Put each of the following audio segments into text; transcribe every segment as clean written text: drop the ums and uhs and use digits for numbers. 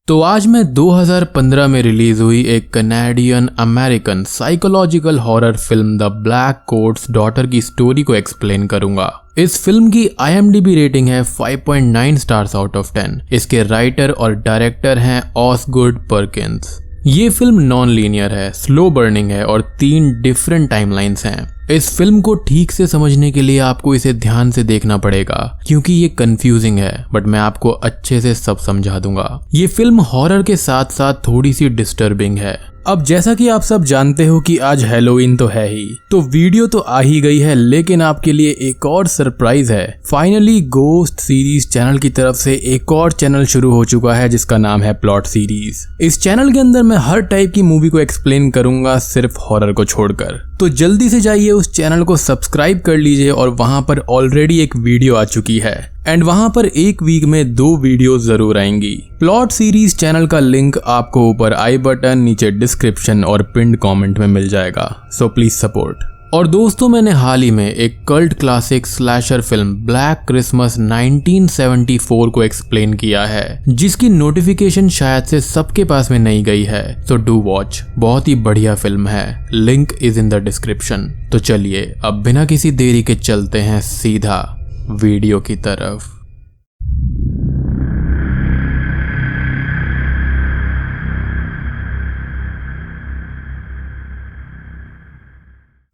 तो आज मैं 2015 में रिलीज हुई एक Canadian American psychological horror film the black quotes daughter की स्टोरी को एक्सप्लेन करूंगा। इस फिल्म की IMDb रेटिंग है 5.9 स्टार्स आउट ऑफ 10। इसके राइटर और डायरेक्टर हैं ऑसगुड पर्किंस। ये फिल्म नॉन लीनियर है, स्लो बर्निंग है और 3 डिफरेंट टाइमलाइंस हैं। इस फिल्म को ठीक से समझने के लिए आपको इसे ध्यान से देखना पड़ेगा क्योंकि ये कंफ्यूजिंग है, बट मैं आपको अच्छे से सब समझा दूंगा। ये फिल्म हॉरर के साथ साथ थोड़ी सी डिस्टर्बिंग है। अब जैसा कि आप सब जानते हो कि आज हैलोवीन तो है ही, तो वीडियो तो आ ही गई है, लेकिन आपके लिए एक और सरप्राइज है। फाइनली गोस्ट सीरीज चैनल की तरफ से एक और चैनल शुरू हो चुका है जिसका नाम है प्लॉट सीरीज। इस चैनल के अंदर मैं हर टाइप की मूवी को एक्सप्लेन करूंगा, सिर्फ हॉरर को छोड़कर। तो जल्दी से जाइए उस चैनल को सब्सक्राइब कर लीजिए और वहां पर ऑलरेडी एक वीडियो आ चुकी है एंड वहां पर एक वीक में 2 वीडियो जरूर आएंगी। प्लॉट सीरीज चैनल का लिंक आपको ऊपर आई बटन, नीचे डिस्क्रिप्शन और पिन्ड कमेंट में मिल जाएगा, सो प्लीज सपोर्ट। और दोस्तों, मैंने हाल ही में एक cult classic slasher film black Christmas 1974 को एक्सप्लेन किया है, जिसकी नोटिफिकेशन शायद से सबके पास में नहीं गई है, सो डू वॉच। बहुत ही बढ़िया फिल्म है, link is in the description. तो चलिए अब बिना किसी देरी के चलते हैं सीधा वीडियो की तरफ।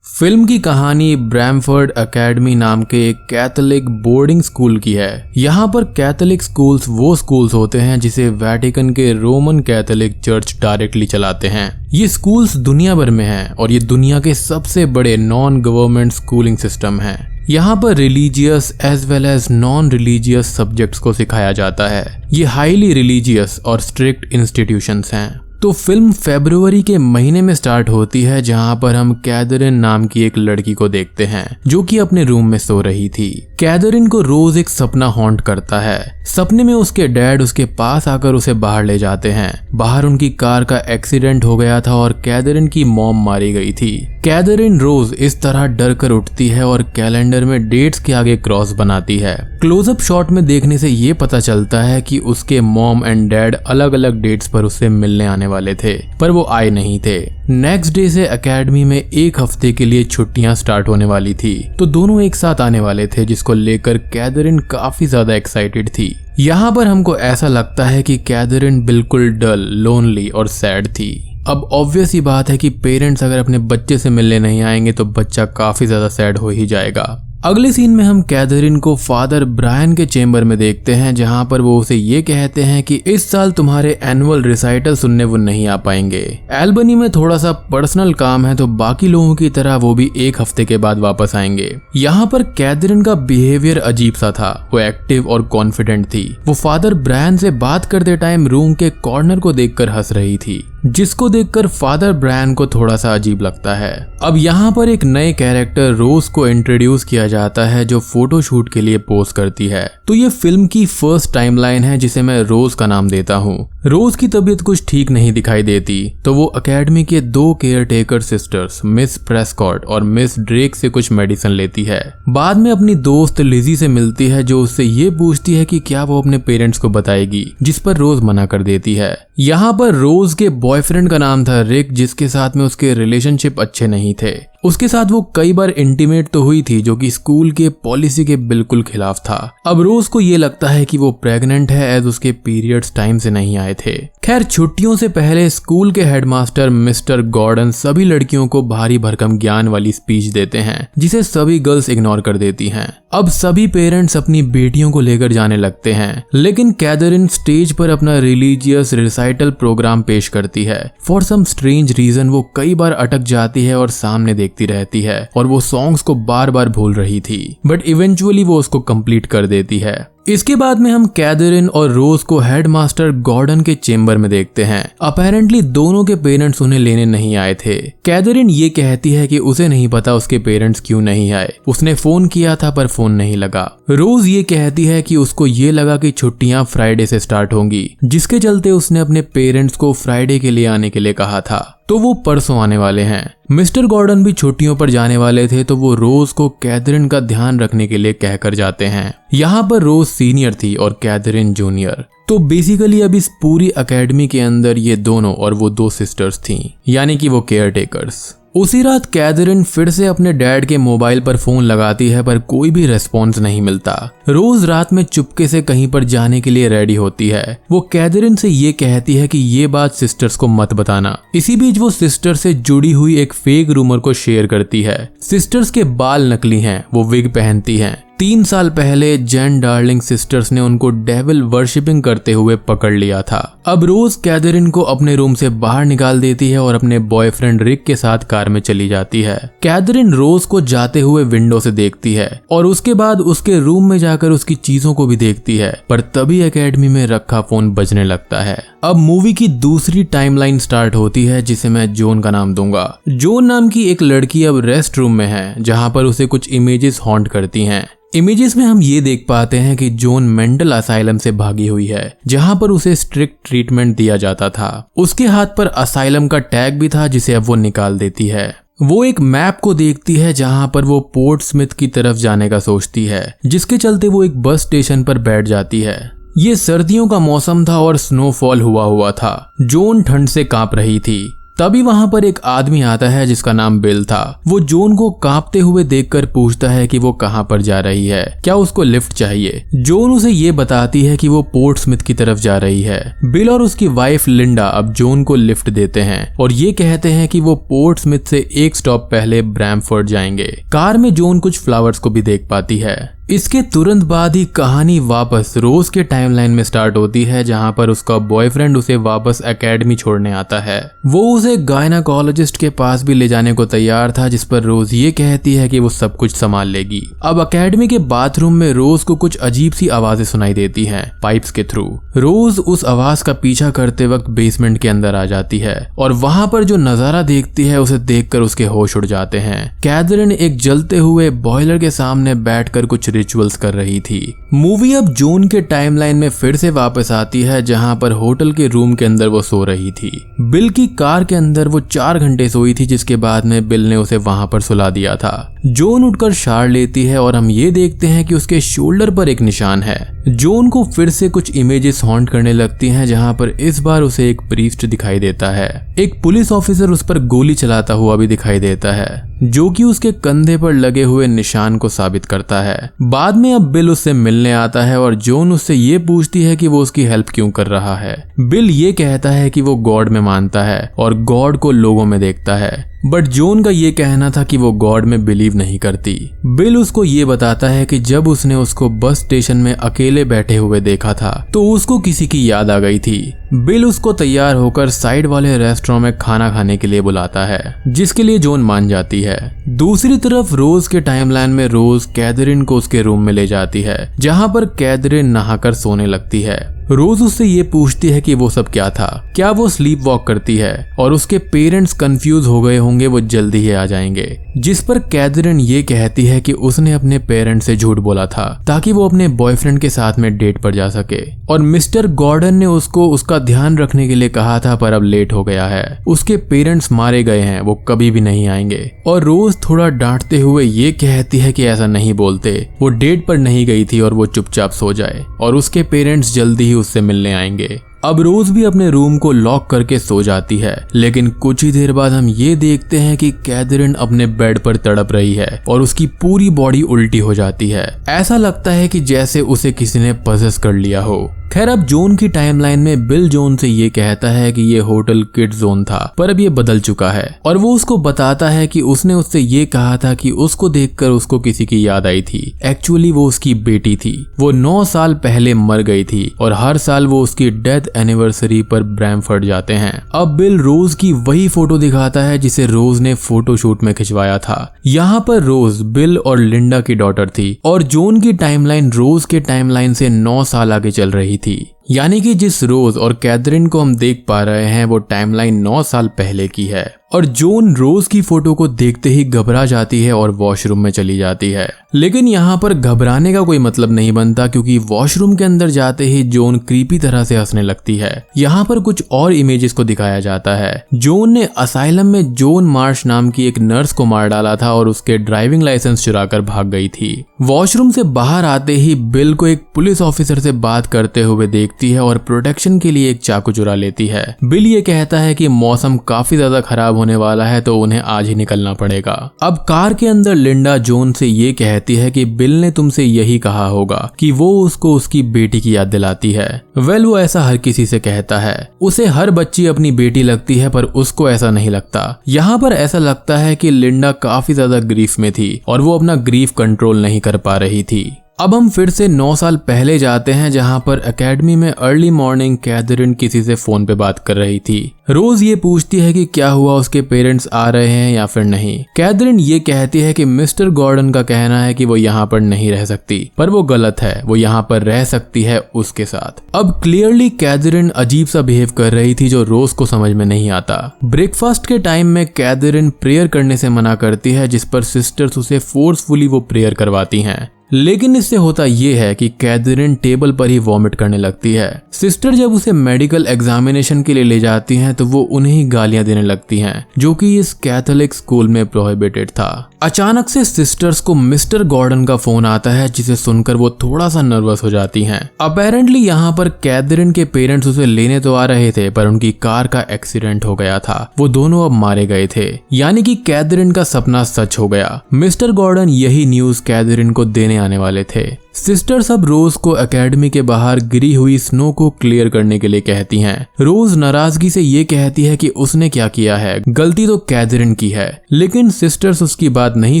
फिल्म की कहानी ब्रैमफोर्ड एकेडमी नाम के एक कैथोलिक बोर्डिंग स्कूल की है। यहाँ पर कैथोलिक स्कूल्स वो स्कूल्स होते हैं जिसे वेटिकन के रोमन कैथोलिक चर्च डायरेक्टली चलाते हैं। ये स्कूल्स दुनिया भर में हैं और ये दुनिया के सबसे बड़े नॉन गवर्नमेंट स्कूलिंग सिस्टम हैं। यहाँ पर religious as well as non religious subjects को सिखाया जाता है। ये हाईली रिलीजियस और स्ट्रिक्ट इंस्टीट्यूशंस हैं। तो फिल्म फरवरी के महीने में स्टार्ट होती है, जहां पर हम कैथरीन नाम की एक लड़की को देखते हैं जो कि अपने रूम में सो रही थी। कैथरीन को रोज एक सपना हॉन्ट करता है। सपने में उसके डैड उसके पास आकर उसे बाहर ले जाते हैं। बाहर उनकी कार का एक्सीडेंट हो गया था और कैथरीन की मॉम मारी गई थी। कैथरीन रोज इस तरह डर कर उठती है और कैलेंडर में डेट्स के आगे क्रॉस बनाती है। क्लोजअप शॉट में देखने से ये पता चलता है कि उसके मॉम एंड डैड अलग अलग डेट्स पर उससे मिलने आने वाले थे, पर वो आए नहीं थे। नेक्स्ट डे से एकेडमी में 1 हफ्ते के लिए छुट्टियां स्टार्ट होने वाली थी, तो दोनों एक साथ आने वाले थे, जिसको लेकर कैथरीन काफी ज्यादा एक्साइटेड थी। यहाँ पर हमको ऐसा लगता है कि कैथरीन बिल्कुल डल, लोनली और सैड थी। अब ऑब्वियस ही बात है कि पेरेंट्स अगर अपने बच्चे से मिलने नहीं आएंगे तो बच्चा काफी ज्यादा सैड हो ही जाएगा। अगले सीन में हम कैथरीन को फादर ब्रायन के चेंबर में देखते हैं, जहां पर वो उसे ये कहते हैं कि इस साल तुम्हारे एनुअल रिसाइटल सुनने वो नहीं आ पाएंगे। एल्बनी में थोड़ा सा पर्सनल काम है, तो बाकी लोगों की तरह वो भी 1 हफ्ते के बाद वापस आएंगे। यहाँ पर कैथरीन का बिहेवियर अजीब सा था। वो एक्टिव और कॉन्फिडेंट थी। वो फादर ब्रायन से बात करते टाइम रूम के कॉर्नर को देखकर हंस रही थी, जिसको देखकर फादर ब्रायन को थोड़ा सा अजीब लगता है। अब यहाँ पर एक नए कैरेक्टर रोज को इंट्रोड्यूस किया जाता है, जो फोटो शूट के लिए पोज करती है। तो ये फिल्म की फर्स्ट टाइमलाइन है, जिसे मैं रोज का नाम देता हूँ। रोज की तबीयत कुछ ठीक नहीं दिखाई देती, तो वो एकेडमी के 2 care taker sisters miss Prescott और मिस ड्रेक से कुछ मेडिसिन लेती है। बाद में अपनी दोस्त लिजी से मिलती है, जो उससे ये पूछती है कि क्या वो अपने पेरेंट्स को बताएगी, जिस पर रोज मना कर देती है। यहाँ पर रोज के बॉयफ्रेंड का नाम था रिक, जिसके साथ में उसके रिलेशनशिप अच्छे नहीं थे। उसके साथ वो कई बार इंटीमेट तो हुई थी, जो कि स्कूल के पॉलिसी के बिल्कुल खिलाफ था। अब रोज को ये लगता है कि वो प्रेग्नेंट है, एज उसके पीरियड्स टाइम से नहीं आए थे। खैर, छुट्टियों से पहले स्कूल के हेडमास्टर मिस्टर गॉर्डन सभी लड़कियों को भारी भरकम ज्ञान वाली स्पीच देते हैं, जिसे सभी गर्ल्स इग्नोर कर देती हैं। अब सभी पेरेंट्स अपनी बेटियों को लेकर जाने लगते हैं, लेकिन कैथरीन स्टेज पर अपना रिलीजियस रिसाइटल प्रोग्राम पेश करती है। फॉर सम स्ट्रेंज रीजन वो कई बार अटक जाती है और सामने देखती रहती है, और वो सॉन्ग्स को बार बार भूल रही थी, बट इवेंचुअली वो उसको कंप्लीट कर देती है। इसके बाद में हम कैथरीन और रोज को हेडमास्टर गॉर्डन के चेंबर में देखते हैं। अपेरेंटली दोनों के पेरेंट्स उन्हें लेने नहीं आए थे। कैथरीन ये कहती है कि उसे नहीं पता उसके पेरेंट्स क्यों नहीं आए। उसने फोन किया था पर फोन नहीं लगा। रोज ये कहती है कि उसको ये लगा कि छुट्टियां फ्राइडे से स्टार्ट होंगी, जिसके चलते उसने अपने पेरेंट्स को फ्राइडे के लिए आने के लिए कहा था, तो वो परसों आने वाले हैं। मिस्टर गॉर्डन भी छुट्टियों पर जाने वाले थे, तो वो रोज को कैथरीन का ध्यान रखने के लिए कहकर जाते हैं। यहाँ पर रोज सीनियर थी और कैथरीन जूनियर। तो बेसिकली अब इस पूरी एकेडमी के अंदर ये दोनों और वो 2 सिस्टर्स थीं, यानी कि वो केयर टेकर्स। उसी रात कैथरीन फिर से अपने डैड के मोबाइल पर फोन लगाती है पर कोई भी रेस्पॉन्स नहीं मिलता। रोज रात में चुपके से कहीं पर जाने के लिए रेडी होती है। वो कैथरीन से ये कहती है कि ये बात सिस्टर्स को मत बताना। इसी बीच वो सिस्टर से जुड़ी हुई एक फेक रूमर को शेयर करती है। सिस्टर्स के बाल नकली हैं, वो विग पहनती हैं। 3 साल पहले जेन डार्लिंग सिस्टर्स ने उनको डेविल वर्शिपिंग करते हुए पकड़ लिया था। अब रोज कैथरीन को अपने रूम से बाहर निकाल देती है और अपने बॉयफ्रेंड रिक के साथ कार में चली जाती है। कैथरीन रोज को जाते हुए विंडो से देखती है और उसके बाद उसके रूम में जाकर उसकी चीजों को भी देखती है, पर तभी एकेडमी में रखा फोन बजने लगता है। अब मूवी की दूसरी टाइमलाइन स्टार्ट होती है जिसे मैं जोन का नाम दूंगा। जोन नाम की एक लड़की अब रेस्ट रूम में है जहां पर उसे कुछ इमेजेस हॉन्ट करती हैं। इमेजेस में हम ये देख पाते हैं कि जोन मेंटल असाइलम से भागी हुई है जहां पर उसे स्ट्रिक्ट ट्रीटमेंट दिया जाता था। उसके हाथ पर असाइलम का टैग भी था जिसे अब वो निकाल देती है। वो एक मैप को देखती है जहां पर वो पोर्ट स्मिथ की तरफ जाने का सोचती है, जिसके चलते वो एक बस स्टेशन पर बैठ जाती है। ये सर्दियों का मौसम था और स्नोफॉल हुआ था। जोन ठंड से कांप रही थी। तभी वहां पर एक आदमी आता है जिसका नाम बिल था। वो जोन को कांपते हुए देखकर पूछता है कि वो कहां पर जा रही है, क्या उसको लिफ्ट चाहिए। जोन उसे ये बताती है कि वो पोर्ट स्मिथ की तरफ जा रही है। बिल और उसकी वाइफ लिंडा अब जोन को लिफ्ट देते हैं और ये कहते हैं कि वो पोर्ट स्मिथ से एक स्टॉप पहले ब्रैमफोर्ड जाएंगे। कार में जोन कुछ फ्लावर्स को भी देख पाती है। इसके तुरंत बाद ही कहानी वापस रोज के टाइमलाइन में स्टार्ट होती है जहां पर उसका बॉयफ्रेंड उसे वापस एकेडमी छोड़ने आता है। वो उसे गायनाकोलॉजिस्ट के पास भी ले जाने को तैयार था, जिस पर रोज ये कहती है कि वो सब कुछ संभाल लेगी। अब एकेडमी के बाथरूम में रोज को कुछ अजीब सी आवाजें सुनाई देती हैं पाइप्स के थ्रू। रोज उस आवाज का पीछा करते वक्त बेसमेंट के अंदर आ जाती है और वहां पर जो नजारा देखती है उसे देखकर उसके होश उड़ जाते हैं। कैथरीन एक जलते हुए बॉयलर के सामने बैठकर कुछ रिचुअल्स कर रही थी। मूवी अब जोन के टाइमलाइन में फिर से वापस आती है जहां पर होटल के रूम के अंदर वो सो रही थी। बिल की कार के अंदर वो 4 घंटे सोई थी, जिसके बाद में बिल ने उसे वहां पर सुला दिया था। जोन उठकर शार लेती है और हम ये देखते हैं कि उसके शोल्डर पर एक निशान है। जोन को फिर से कुछ इमेजेस हॉन्ट करने लगती हैं जहां पर इस बार उसे एक प्रीस्ट दिखाई देता है। एक पुलिस ऑफिसर उस पर गोली चलाता हुआ भी दिखाई देता है, जो कि उसके कंधे पर लगे हुए निशान को साबित करता है। बाद में अब बिल उससे मिलने आता है और जोन उससे ये पूछती है कि वो उसकी हेल्प क्यों कर रहा है। बिल ये कहता है कि वो गॉड में मानता है और गॉड को लोगों में देखता है, बट जोन का ये कहना था कि वो गॉड में बिलीव नहीं करती। बिल उसको ये बताता है कि जब उसने उसको बस स्टेशन में अकेले बैठे हुए देखा था तो उसको किसी की याद आ गई थी। बिल उसको तैयार होकर साइड वाले रेस्टोरेंट में खाना खाने के लिए बुलाता है, जिसके लिए जोन मान जाती है। दूसरी तरफ रोज के टाइमलाइन में रोज कैथरीन को उसके रूम में ले जाती है जहां पर कैथरीन नहाकर सोने लगती है। रोज उससे ये पूछती है कि वो सब क्या था, क्या वो स्लीप वॉक करती है और उसके पेरेंट्स कंफ्यूज हो गए होंगे, वो जल्दी ही आ जाएंगे। जिस पर कैथरीन ये कहती है कि उसने अपने पेरेंट्स से झूठ बोला था ताकि वो अपने बॉयफ्रेंड के साथ में डेट पर जा सके और मिस्टर गॉर्डन ने उसको उसका ध्यान रखने के लिए कहा था, पर अब लेट हो गया है। उसके पेरेंट्स मारे गए हैं, वो कभी भी नहीं आएंगे। और रोज थोड़ा डांटते हुए ये कहती है कि ऐसा नहीं बोलते, वो डेट पर नहीं गई थी और वो चुपचाप सो जाए और उसके पेरेंट्स जल्दी ही उससे मिलने आएंगे। अब रोज भी अपने रूम को लॉक करके सो जाती है, लेकिन कुछ ही देर बाद हम ये देखते हैं कि कैथरीन अपने बेड पर तड़प रही है और उसकी पूरी बॉडी उल्टी हो जाती है। ऐसा लगता है कि जैसे उसे किसी ने पजेस कर लिया हो। खैर अब जोन की टाइमलाइन में बिल जोन से ये कहता है कि ये होटल किड जोन था, पर अब ये बदल चुका है और वो उसको बताता है कि उसने उससे ये कहा था कि उसको देखकर उसको किसी की याद आई थी। एक्चुअली वो उसकी बेटी थी। वो 9 साल पहले मर गई थी और हर साल वो उसकी डेथ एनिवर्सरी पर ब्रैमफोर्ड जाते हैं। अब बिल रोज की वही फोटो दिखाता है जिसे रोज ने फोटोशूट में खिंचवाया था। यहाँ पर रोज बिल और लिंडा की डॉटर थी और जोन की टाइमलाइन रोज के टाइमलाइन से 9 साल आगे चल रही थी। यानी कि जिस रोज और कैथरीन को हम देख पा रहे हैं वो टाइमलाइन 9 साल पहले की है। और जॉन रोज की फोटो को देखते ही घबरा जाती है और वॉशरूम में चली जाती है। लेकिन यहाँ पर घबराने का कोई मतलब नहीं बनता, क्योंकि वॉशरूम के अंदर जाते ही जॉन क्रीपी तरह से हंसने लगती है। यहाँ पर कुछ और इमेजेस को दिखाया जाता है। जॉन ने असाइलम में जॉन मार्श नाम की एक नर्स को मार डाला था और उसके ड्राइविंग लाइसेंस चुराकर भाग गई थी। वॉशरूम से बाहर आते ही बिल को एक पुलिस ऑफिसर से बात करते हुए देखती है और प्रोटेक्शन के लिए एक चाकू चुरा लेती है। बिल ये कहता है कि मौसम काफी ज्यादा खराब होने वाला है तो उन्हें आज ही निकलना पड़ेगा। अब कार के अंदर लिंडा जॉन से ये कहती है कि बिल ने तुमसे यही कहा होगा कि वो उसको उसकी बेटी की याद दिलाती है। वो ऐसा हर किसी से कहता है। उसे हर बच्ची अपनी बेटी लगती है, पर उसको ऐसा नहीं लगता। यहाँ पर ऐसा लगता है कि लिंडा काफी ज्यादा ग्रीफ में थी और वो अपना ग्रीफ कंट्रोल नहीं कर पा रही थी। अब हम फिर से 9 साल पहले जाते हैं, जहां पर एकेडमी में अर्ली मॉर्निंग कैथरीन किसी से फोन पे बात कर रही थी। रोज ये पूछती है कि क्या हुआ, उसके पेरेंट्स आ रहे हैं या फिर नहीं। कैथरीन ये कहती है कि मिस्टर गॉर्डन का कहना है कि वो यहाँ पर नहीं रह सकती, पर वो गलत है। वो यहाँ पर रह सकती है उसके साथ। अब क्लियरली कैथरीन अजीब सा बिहेव कर रही थी जो रोज को समझ में नहीं आता। ब्रेकफास्ट के टाइम में कैथरीन प्रेयर करने से मना करती है, जिस पर सिस्टर्स उसे फोर्सफुली वो प्रेयर करवाती हैं। लेकिन इससे होता यह है कि कैथरीन टेबल पर ही वॉमिट करने लगती है। सिस्टर जब उसे मेडिकल एग्जामिनेशन के लिए ले जाती हैं तो वो उन्हें ही गालियां देने लगती हैं, जो कि इस कैथोलिक स्कूल में प्रोहिबिटेड था। अचानक से सिस्टर्स को मिस्टर गॉर्डन का फोन आता है, जिसे सुनकर वो थोड़ा सा नर्वस हो जाती हैं। अपेरेंटली यहाँ पर कैथरीन के पेरेंट्स उसे लेने तो आ रहे थे, पर उनकी कार का एक्सीडेंट हो गया था। वो दोनों अब मारे गए थे, यानी कि कैथरीन का सपना सच हो गया। मिस्टर गॉर्डन यही न्यूज कैथरीन को देने आने वाले थे। सिस्टर्स अब रोज को एकेडमी के बाहर गिरी हुई स्नो को क्लियर करने के लिए कहती हैं। रोज नाराजगी से ये कहती है कि उसने क्या किया है, गलती तो कैथरीन की है। लेकिन सिस्टर्स उसकी बात नहीं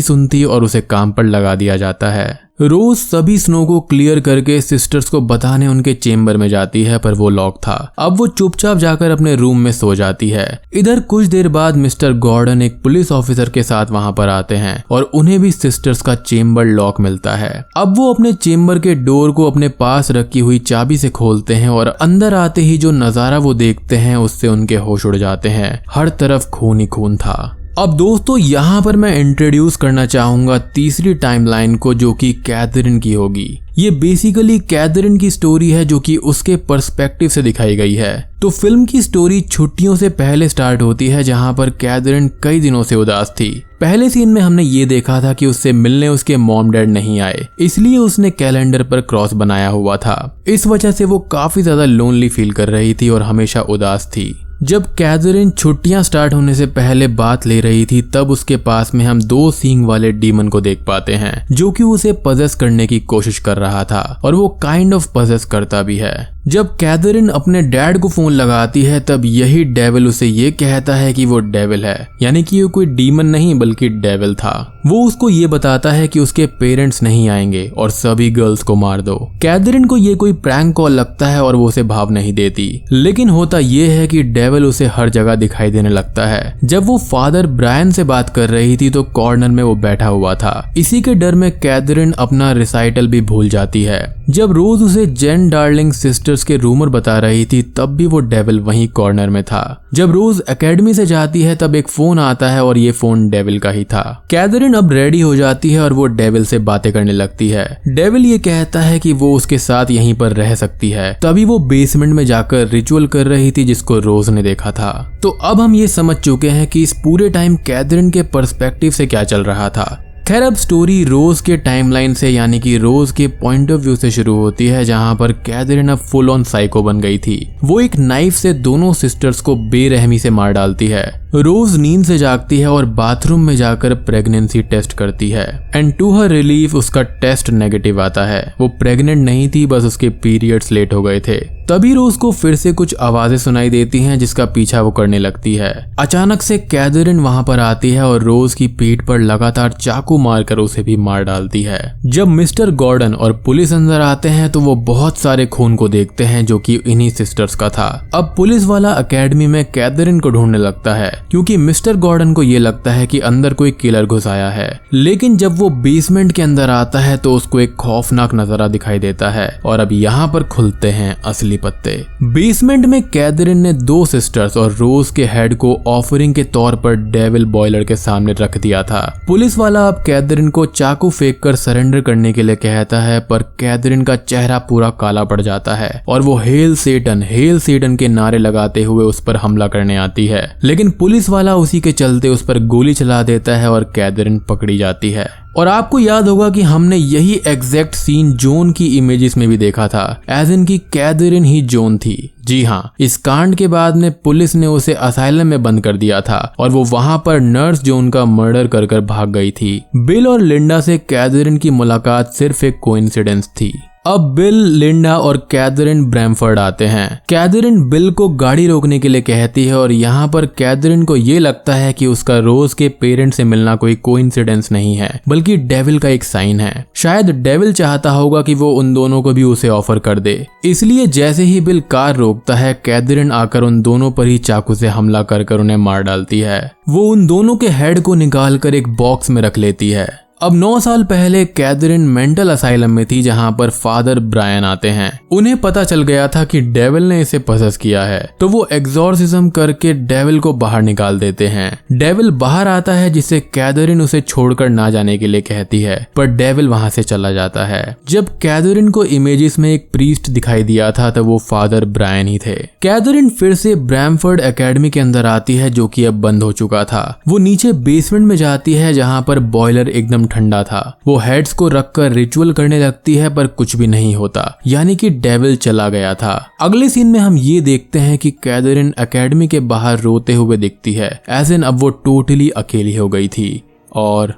सुनती और उसे काम पर लगा दिया जाता है। रोज सभी स्नो को क्लियर करके सिस्टर्स को बताने उनके चेम्बर में जाती है, पर वो लॉक था। अब वो चुपचाप जाकर अपने रूम में सो जाती है। इधर कुछ देर बाद मिस्टर गॉर्डन एक पुलिस ऑफिसर के साथ वहां पर आते हैं और उन्हें भी सिस्टर्स का चेम्बर लॉक मिलता है। अब वो अपने चेम्बर के डोर को अपने पास रखी हुई चाबी से खोलते हैं और अंदर आते ही जो नजारा वो देखते हैं उससे उनके होश उड़ जाते हैं। हर तरफ खून ही खून था। अब दोस्तों यहाँ पर मैं इंट्रोड्यूस करना चाहूंगा तीसरी टाइमलाइन को, जो कि कैथरीन की होगी। ये बेसिकली कैथरीन की स्टोरी है, जो कि उसके पर्सपेक्टिव से दिखाई गई है। तो फिल्म की स्टोरी छुट्टियों से पहले स्टार्ट होती है, जहां पर कैथरीन कई दिनों से उदास थी। पहले सीन में हमने ये देखा था कि उससे मिलने उसके मॉम डैड नहीं आए, इसलिए उसने कैलेंडर पर क्रॉस बनाया हुआ था। इस वजह से वो काफी ज्यादा लोनली फील कर रही थी और हमेशा उदास थी। जब कैथरीन छुट्टियां स्टार्ट होने से पहले बात ले रही थी, तब उसके पास में हम 2 सींग वाले डीमन को देख पाते हैं, जो कि उसे पजेस करने की कोशिश कर रहा था और वो काइंड ऑफ पजेस करता भी है। जब कैथरीन अपने डैड को फोन लगाती है, तब यही डेविल उसे ये कहता है कि वो डेविल है, यानी कि वो कोई डीमन नहीं बल्कि डेविल था। वो उसको ये बताता है कि उसके पेरेंट्स नहीं आएंगे और सभी गर्ल्स को मार दो। कैथरीन को ये कोई प्रैंक कॉल लगता है और वो उसे भाव नहीं देती। लेकिन होता ये है कि डेविल उसे हर जगह दिखाई देने लगता है। जब वो फादर ब्रायन से बात कर रही थी तो कॉर्नर में वो बैठा हुआ था। इसी के डर में कैथरीन अपना रिसाइटल भी भूल जाती है। जब रोज उसे जेन डार्लिंग सिस्टर्स के रूमर बता रही थी, तब भी वो डेविल वहीं कॉर्नर में था। जब रोज एकेडमी से जाती है, तब एक फोन आता है और ये फोन डेविल का ही था। कैथरीन अब रेडी हो जाती है और वो डेविल से बातें करने लगती है। डेविल ये कहता है कि वो उसके साथ यहीं पर रह सकती है। तभी वो बेसमेंट में जाकर रिचुअल कर रही थी, जिसको रोज ने देखा था। तो अब हम ये समझ चुके हैं कि इस पूरे टाइम कैथरीन के पर्सपेक्टिव से क्या चल रहा था। खैर, अब स्टोरी रोज के टाइमलाइन से, यानी कि रोज के पॉइंट ऑफ व्यू से शुरू होती है, जहां पर कैथरीन अब फुल ऑन साइको बन गई थी। वो एक नाइफ से दोनों सिस्टर्स को बेरहमी से मार डालती है। रोज नींद से जागती है और बाथरूम में जाकर प्रेगनेंसी टेस्ट करती है। एंड टू हर रिलीफ उसका टेस्ट नेगेटिव आता है। वो प्रेग्नेंट नहीं थी, बस उसके पीरियड्स लेट हो गए थे। तभी रोज को फिर से कुछ आवाजें सुनाई देती हैं, जिसका पीछा वो करने लगती है। अचानक से कैथरीन वहां पर आती है और रोज की पीठ पर लगातार चाकू मारकर उसे भी मार डालती है। जब मिस्टर गॉर्डन और पुलिस अंदर आते हैं तो वो बहुत सारे खून को देखते हैं, जो कि इन्हीं सिस्टर्स का था। अब पुलिस वाला एकेडमी में कैथरीन को ढूंढने लगता है, क्योंकि मिस्टर गॉर्डन को ये लगता है कि अंदर कोई किलर घुस आया है। लेकिन जब वो बेसमेंट के अंदर आता है तो उसको एक खौफनाक नजारा दिखाई देता है और अब यहाँ पर खुलते हैं असली नहीं पत्ते। बेसमेंट में कैथरीन ने 2 सिस्टर्स और रोज के हेड को ऑफरिंग के तौर पर डेविल बॉयलर के सामने रख दिया था। पुलिस वाला अब कैथरीन को चाकू फेंक कर सरेंडर करने के लिए कहता है, पर कैथरीन का चेहरा पूरा काला पड़ जाता है और वो हेल सेटन के नारे लगाते हुए उस पर हमला करने आती है, लेकिन पुलिस वाला उसी के चलते उस पर गोली चला देता है और कैथरीन पकड़ी जाती है। और आपको याद होगा कि हमने यही एग्जैक्ट सीन जोन की इमेजेस में भी देखा था, एज इन की कैथरीन ही जोन थी। जी हाँ, इस कांड के बाद में पुलिस ने उसे असाइलम में बंद कर दिया था और वो वहां पर नर्स जोन का मर्डर कर भाग गई थी। बिल और लिंडा से कैथरीन की मुलाकात सिर्फ एक कोइंसिडेंस थी। अब बिल, लिंडा और कैथरीन ब्रैमफोर्ड आते हैं। कैथरीन बिल को गाड़ी रोकने के लिए कहती है और यहाँ पर कैथरीन को ये लगता है कि उसका रोज के पेरेंट्स से मिलना कोई कोइंसिडेंस नहीं है, बल्कि डेविल का एक साइन है। शायद डेविल चाहता होगा कि वो उन दोनों को भी उसे ऑफर कर दे। इसलिए जैसे ही बिल कार रोकता है, कैथरीन आकर उन दोनों पर ही चाकू से हमला कर उन्हें मार डालती है। वो उन दोनों के हेड को निकालकर एक बॉक्स में रख लेती है। अब 9 साल पहले कैथरीन मेंटल असाइलम में थी, जहां पर फादर ब्रायन आते हैं। उन्हें पता चल गया था कि डेविल ने इसे पसेस किया है, तो वो एग्जॉर्सिज्म करके डेविल को बाहर निकाल देते हैं। डेविल बाहर आता है, जिसे कैथरीन उसे छोड़कर ना जाने के लिए कहती है, पर डेविल वहां से चला जाता है। जब कैथरीन को इमेजेस में एक प्रीस्ट दिखाई दिया था, तो वो फादर ब्रायन ही थे। कैथरीन फिर से ब्रैमफोर्ड एकेडमी के अंदर आती है, जो कि अब बंद हो चुका था। वो नीचे बेसमेंट में जाती है, जहां पर बॉयलर एकदम ठंडा था। वो हेड्स को रखकर रिचुअल करने लगती है, पर कुछ भी नहीं होता, यानी कि डेविल चला गया था। अगले सीन में हम ये देखते हैं कि कैथरीन एकेडमी के बाहर रोते हुए दिखती है, एज इन अब वो टोटली अकेली हो गई थी। और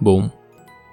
बूम,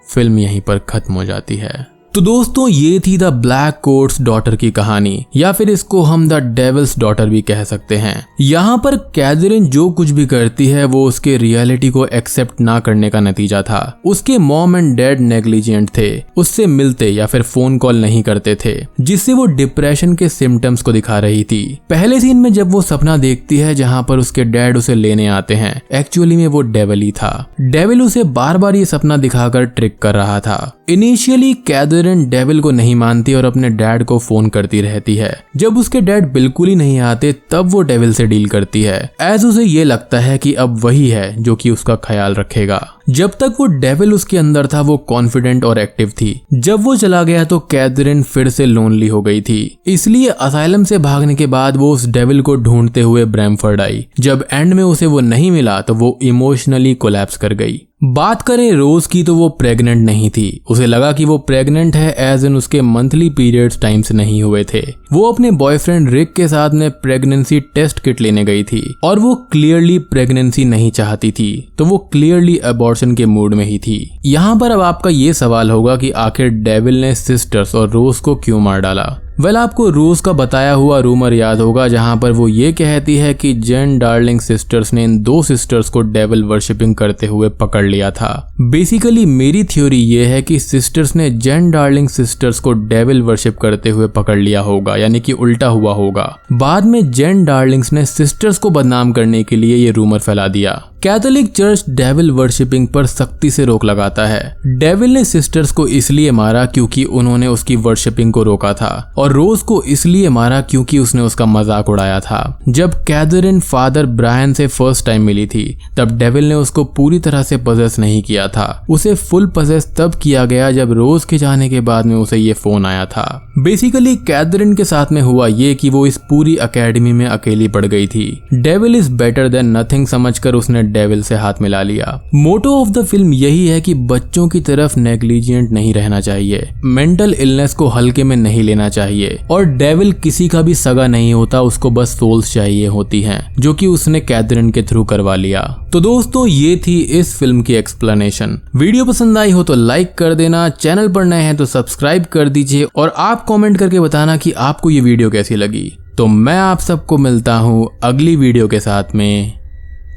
फिल्म यहीं पर खत्म हो जाती है। तो दोस्तों, ये थी द ब्लैक कोट्स डॉटर की कहानी, या फिर इसको हम द डेविल्स डॉटर भी कह सकते हैं। यहाँ पर कैथरीन जो कुछ भी करती है, वो उसके रियलिटी को एक्सेप्ट ना करने का नतीजा था। उसके मॉम एंड डैड नेग्लिजेंट थे, उससे मिलते या फिर फोन कॉल नहीं करते थे, जिससे वो डिप्रेशन के सिम्टम्स को दिखा रही थी। पहले सीन में जब वो सपना देखती है जहाँ पर उसके डैड उसे लेने आते हैं, एक्चुअली में वो डेविल ही था। डेविल उसे बार बार ये सपना दिखाकर ट्रिक कर रहा था। इनिशियली कैथरीन डेविल को नहीं मानती और अपने डैड को फोन करती रहती है। जब उसके डैड बिल्कुल ही नहीं आते, तब वो डेविल से डील करती है, एज उसे ये लगता है कि अब वही है जो कि उसका ख्याल रखेगा। जब तक वो डेविल उसके अंदर था, वो कॉन्फिडेंट और एक्टिव थी। जब वो चला गया तो कैथरीन फिर से लोनली हो गई थी, इसलिए असाइलम से भागने के बाद वो उस डेविल को ढूंढते हुए ब्रैमफोर्ड आई। जब एंड में उसे वो नहीं मिला, तो वो इमोशनली कोलैप्स कर गई। बात करें रोज की, तो वो प्रेग्नेंट नहीं थी। उसे लगा कि वो प्रेग्नेंट है, एज इन उसके मंथली पीरियड्स टाइम से नहीं हुए थे। वो अपने बॉयफ्रेंड रिक के साथ में प्रेगनेंसी टेस्ट किट लेने गई थी और वो क्लियरली प्रेगनेंसी नहीं चाहती थी, तो वो क्लियरली अबॉर्शन के मूड में ही थी। यहाँ पर अब आपका ये सवाल होगा कि आखिर डेविल ने सिस्टर्स और रोज को क्यों मार डाला। आपको रोज का बताया हुआ रूमर याद होगा, जहां पर वो ये कहती है कि जेन डार्लिंग सिस्टर्स ने इन 2 सिस्टर्स को डेविल वर्शिपिंग करते हुए पकड़ लिया था। बेसिकली मेरी थ्योरी ये है कि सिस्टर्स ने जेन डार्लिंग सिस्टर्स को डेविल वर्शिप करते हुए पकड़ लिया होगा, यानी कि उल्टा हुआ होगा। बाद में जेन डार्लिंग्स ने सिस्टर्स को बदनाम करने के लिए ये रूमर फैला दिया। कैथोलिक चर्च डेविल वर्शिपिंग पर सख्ती से रोक लगाता है। डेविल ने सिस्टर्स को इसलिए मारा क्योंकि उन्होंने उसकी वर्शिपिंग को रोका था, और रोज को इसलिए मारा क्योंकि उसने उसका मजाक उड़ाया था। जब कैथरीन फादर ब्रायन से फर्स्ट टाइम मिली थी, तब डेविल ने उसको पूरी तरह से पजेस नहीं किया था। उसे फुल पजेस तब किया गया जब रोज के जाने के बाद में उसे ये फोन आया था। बेसिकली कैथरीन के साथ में हुआ ये कि वो इस पूरी एकेडमी में अकेली पड़ गई थी। Devil is better than nothing समझकर उसने डेविल से हाथ मिला लिया। मोटो ऑफ द फिल्म यही है कि बच्चों की तरफ नेग्लिजेंट नहीं रहना चाहिए, मेंटल इलनेस को हल्के में नहीं लेना चाहिए, और डेविल किसी का भी सगा नहीं होता, उसको बस सोल्स चाहिए होती हैं, जो कि उसने कैथरीन के थ्रू करवा लिया। तो दोस्तों, ये थी इस फिल्म की एक्सप्लेनेशन। वीडियो पसंद आई हो तो लाइक कर देना, चैनल पर नए हैं तो सब्सक्राइब कर दीजिए, और आप कमेंट करके बताना कि आपको ये वीडियो कैसी लगी। तो मैं आप सबको मिलता हूँ अगली वीडियो के साथ में,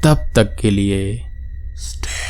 तब तक के लिए स्टे